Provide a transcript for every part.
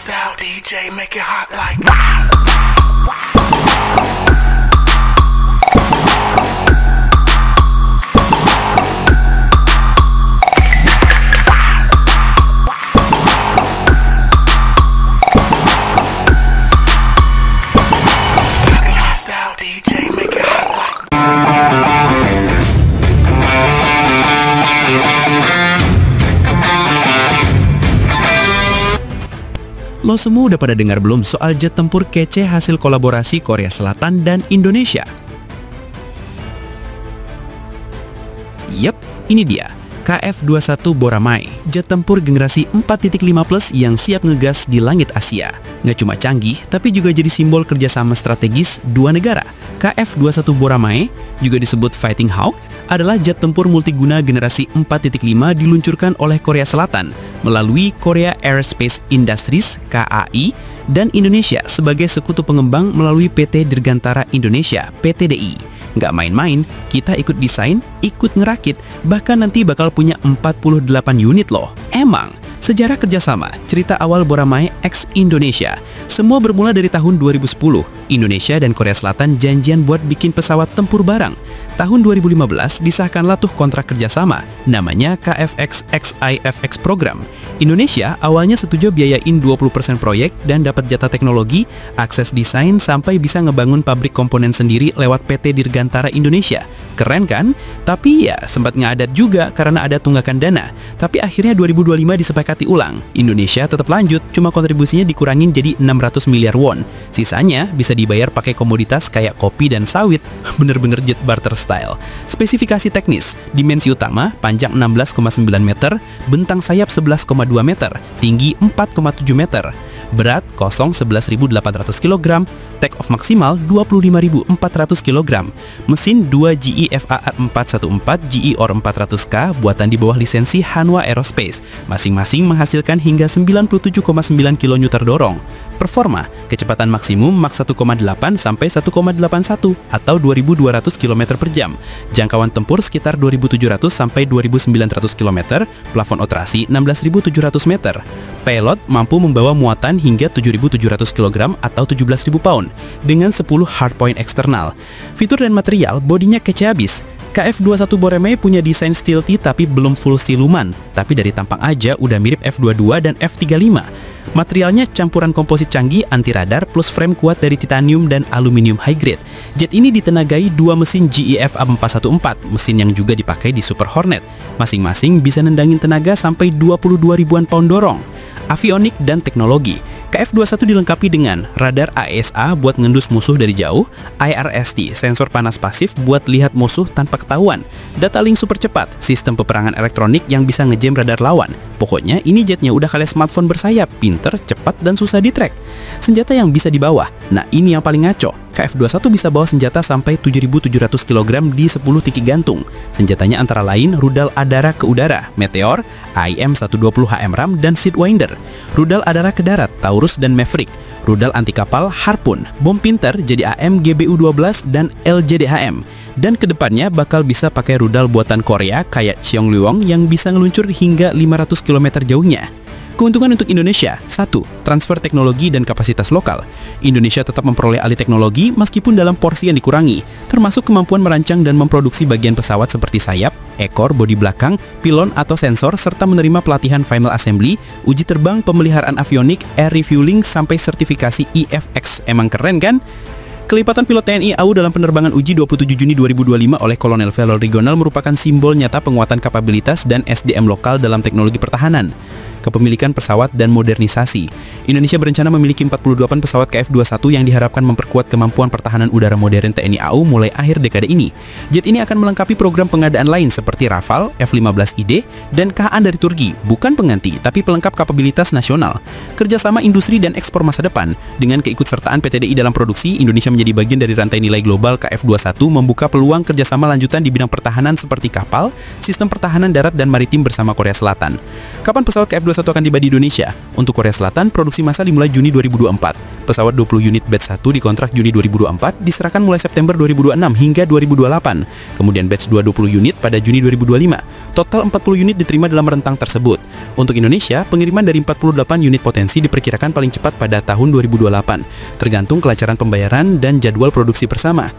style DJ, make it hot like style DJ, make it hot like Lo semua udah pada dengar belum soal jet tempur kece hasil kolaborasi Korea Selatan dan Indonesia? Yep, ini dia. KF-21 Boramae, jet tempur generasi 4.5+ yang siap ngegas di langit Asia. Nggak cuma canggih, tapi juga jadi simbol kerjasama strategis dua negara. KF-21 Boramae, juga disebut Fighting Hawk, adalah jet tempur multiguna generasi 4.5 diluncurkan oleh Korea Selatan melalui Korea Aerospace Industries (KAI) dan Indonesia sebagai sekutu pengembang melalui PT Dirgantara Indonesia (PTDI). Nggak main-main, kita ikut desain, ikut ngerakit, bahkan nanti bakal punya 48 unit loh. Emang, sejarah kerjasama, cerita awal Boramae X Indonesia. Semua bermula dari tahun 2010. Indonesia dan Korea Selatan janjian buat bikin pesawat tempur bareng. Tahun 2015 disahkanlah tuh kontrak kerjasama, namanya KFX-XIFX Program. Indonesia awalnya setuju biayain 20% proyek dan dapat jatah teknologi, akses desain, sampai bisa ngebangun pabrik komponen sendiri lewat PT Dirgantara Indonesia. Keren kan? Tapi ya sempat ngadat juga karena ada tunggakan dana. Tapi akhirnya 2025 disepakati ulang. Indonesia tetap lanjut, cuma kontribusinya dikurangin jadi 600 miliar won. Sisanya bisa dibayar pakai komoditas kayak kopi dan sawit. Bener-bener jet barter style. Spesifikasi teknis, dimensi utama panjang 16,9 meter, bentang sayap 11,2 meter, tinggi 4,7 meter, berat kosong 11.800 kg, take off maksimal 25.400 kg, mesin 2 GE FAA 414 GE OR 400K buatan di bawah lisensi Hanwha Aerospace, masing-masing menghasilkan hingga 97,9 kN dorong. Performa, kecepatan maksimum maks 1,8 sampai 1,81 atau 2.200 km per jam. Jangkauan tempur sekitar 2.700 sampai 2.900 km, plafon operasi 16.700 meter. Payload mampu membawa muatan hingga 7.700 kg atau 17.000 pound dengan 10 hardpoint eksternal. Fitur dan material bodinya kece abis. KF-21 Boramae punya desain stealthy tapi belum full siluman, tapi dari tampang aja udah mirip F-22 dan F-35. Materialnya campuran komposit canggih anti radar plus frame kuat dari titanium dan aluminium high grade. Jet ini ditenagai dua mesin GE FA414, mesin yang juga dipakai di Super Hornet. Masing-masing bisa nendangin tenaga sampai 22 ribuan pound dorong. Avionik dan teknologi. KF-21 dilengkapi dengan radar AESA buat ngendus musuh dari jauh, IRST, sensor panas pasif buat lihat musuh tanpa ketahuan, data link super cepat, sistem peperangan elektronik yang bisa ngejam radar lawan. Pokoknya ini jetnya udah kayak smartphone bersayap, pinter, cepat, dan susah di-track. Senjata yang bisa dibawa, nah ini yang paling ngaco. KF-21 bisa bawa senjata sampai 7.700 kg di 10 tiki gantung. Senjatanya antara lain rudal Adara ke udara, Meteor, AIM-120 HM-RAM, dan Sidewinder. Rudal Adara ke darat, Taurus dan Maverick. Rudal anti kapal, Harpoon. Bom pinter jadi AM-GBU-12 dan LJDHM. Dan kedepannya bakal bisa pakai rudal buatan Korea kayak Cheongryong yang bisa ngeluncur hingga 500 km jauhnya. Keuntungan untuk Indonesia, 1. Transfer teknologi dan kapasitas lokal. Indonesia tetap memperoleh alih teknologi meskipun dalam porsi yang dikurangi, termasuk kemampuan merancang dan memproduksi bagian pesawat seperti sayap, ekor, bodi belakang, pilon atau sensor, serta menerima pelatihan final assembly, uji terbang, pemeliharaan avionik, air refueling, sampai sertifikasi IFX. Emang keren kan? Kelipatan pilot TNI AU dalam penerbangan uji 27 Juni 2025 oleh Kolonel Velol Rigonal merupakan simbol nyata penguatan kapabilitas dan SDM lokal dalam teknologi pertahanan. Kepemilikan pesawat dan modernisasi. Indonesia berencana memiliki 48 pesawat KF-21 yang diharapkan memperkuat kemampuan pertahanan udara modern TNI AU mulai akhir dekade ini. Jet ini akan melengkapi program pengadaan lain seperti Rafale, F-15ID, dan KA dari Turki, bukan pengganti, tapi pelengkap kapabilitas nasional. Kerjasama industri dan ekspor masa depan. Dengan keikutsertaan PTDI dalam produksi, Indonesia menjadi bagian dari rantai nilai global. KF-21 membuka peluang kerjasama lanjutan di bidang pertahanan seperti kapal, sistem pertahanan darat dan maritim bersama Korea Selatan. Kapan pesawat KF-21 KF21 akan tiba di Indonesia. Untuk Korea Selatan, produksi massal dimulai Juni 2024. Pesawat 20 unit batch 1 dikontrak Juni 2024, diserahkan mulai September 2026 hingga 2028. Kemudian batch 2 20 unit pada Juni 2025. Total 40 unit diterima dalam rentang tersebut. Untuk Indonesia, pengiriman dari 48 unit potensi diperkirakan paling cepat pada tahun 2028, tergantung kelancaran pembayaran dan jadwal produksi bersama.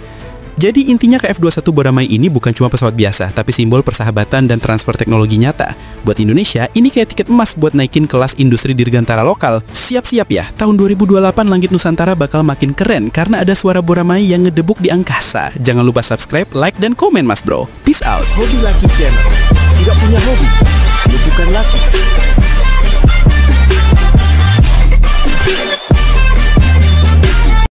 Jadi intinya KF21 Boramai ini bukan cuma pesawat biasa, tapi simbol persahabatan dan transfer teknologi nyata. Buat Indonesia, ini kayak tiket emas buat naikin kelas industri dirgantara lokal. Siap-siap ya, tahun 2028 langit Nusantara bakal makin keren karena ada suara Boramai yang ngedebuk di angkasa. Jangan lupa subscribe, like, dan komen mas bro. Peace out. Hobi Laki Channel. Tidak punya hobi, lu bukan laki.